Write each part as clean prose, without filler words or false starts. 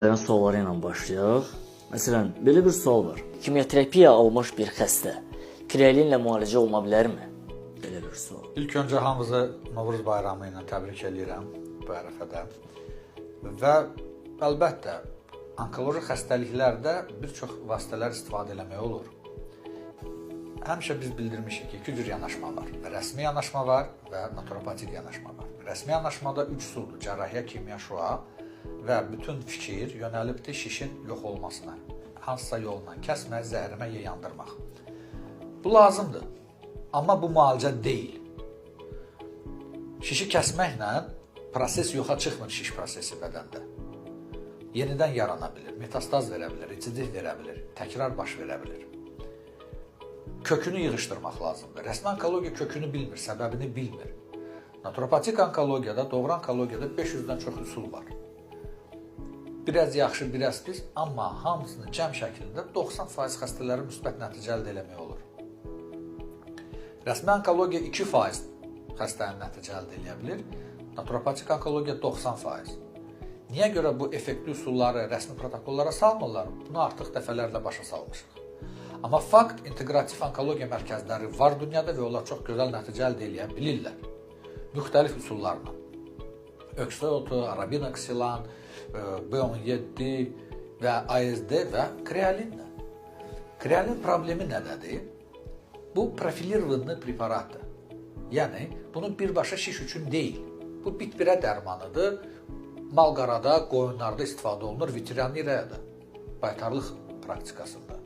Sualları ilə başlayaq. Məsələn, belə bir sual var. Kimyoterapiya almış bir xəstə kreatinlə müalicə oluna bilərmi? Belə bir sual. İlk öncə hamınızı Novruz bayramı ilə təbrik edirəm bu ərəfədə. Və əlbəttə, onkoloji xəstəliklərdə bir çox vasitələr istifadə eləmək olur. Həmişə biz bildirmişik ki, iki cür yanaşma var. Rəsmi yanaşma var və naturopatik yanaşma var. Rəsmi yanaşmada 3 üsuldur: cərrahiyyə, kimya, şua və bütün fikir yönəlibdir şişin yox olmasına. Hansısa yolla kəsmək, zəhərləmək, ya yandırmaq. Bu lazımdır. Amma bu müalicə deyil. Şişi kəsməklə proses yoxa çıxmır, şiş prosesi bədəndə. Yenidən yarana bilir, metastaz verə bilir, residiv verə bilir, təkrar baş verə bilir. Kökünü yığışdırmaq lazımdır. Rəsmi onkologiya kökünü bilmir, səbəbini bilmir. Naturopatik onkologiyada, doğru onkologiyada 500-dən çox üsul var. Biraz yaxşı, biraz pis, amma hamısını cəm şəklində 90% xəstələri müsbət nəticə əldə eləmək olur. Rəsmi onkologiya 2% xəstənin nəticə əldə eləyə bilir, naturopatik onkologiya 90%. Niyə görə bu effektli üsulları rəsmi protokollara salmırlar? Bunu artıq dəfələrlə başa salmışıq. Amma fakt, integrativ onkologiya mərkəzləri var dünyada və onlar çox gözəl nəticə əldə eləyə bilirlər. Müxtəlif üsullarla. Öksöotu, arabinoksilan, B17 və ASD və krealinlə. Krealin problemi nədədir? Bu profilirованный preparatdır. Yəni, bunun birbaşa şiş üçün deyil. Bu bit-birə dərmanıdır. Mal-qarada, qoyunlarda istifadə olunur, veterinariyada, baytarlıq praktikasında.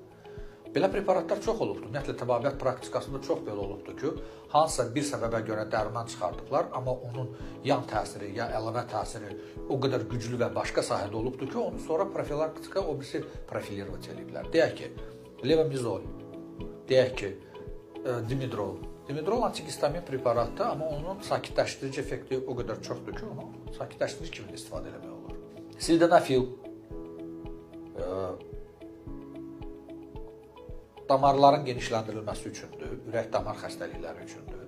Belə preparatlar çox olubdur. Ümumiyyətlə, təbabət praktikasında çox belə olubdur ki, hansısa bir səbəbə görə dərman çıxardıblar, amma onun yan təsiri ya əlavə təsiri o qədər güclü və başqa sahədə olubdur ki, onu sonra profilaktika o birisi profilirovat eləyiblər. Deyək ki, levomizol, deyək ki, dimidrol. Dimidrol antihistamin preparatdır, amma onun sakitləşdirici effekti o qədər çoxdur ki, onu sakitləşdirici kimi istifadə eləmək olur. Sildenafil damarların genişləndirilməsi üçündür, ürək-damar xəstəlikləri üçündür.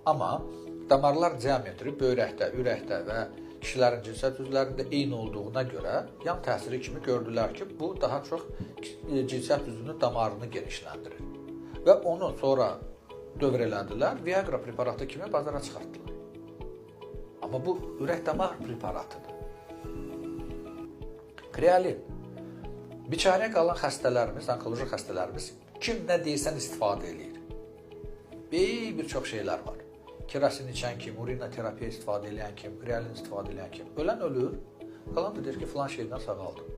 Amma damarlar diametri böyrəkdə, ürəkdə və kişilərin cinsiyyət üzvlərində eyni olduğuna görə yan təsiri kimi gördülər ki, bu daha çox cinsiyyət üzvünün damarını genişləndirir. Və onu sonra dövr elədilər, Viagra preparatı kimi bazara çıxartdılar. Amma bu ürək-damar preparatıdır. Krealin. Biçarə qalan xəstələrimiz, onkoloji xəstələrimiz kim nə deyirsən istifadə edir. Bir çox şeylər var. Kerasin içən kim, urinoterapiya istifadə edən kim, krealin istifadə edən kim. Ölən ölür, qalan da deyir ki, filan şeydən sağaldım.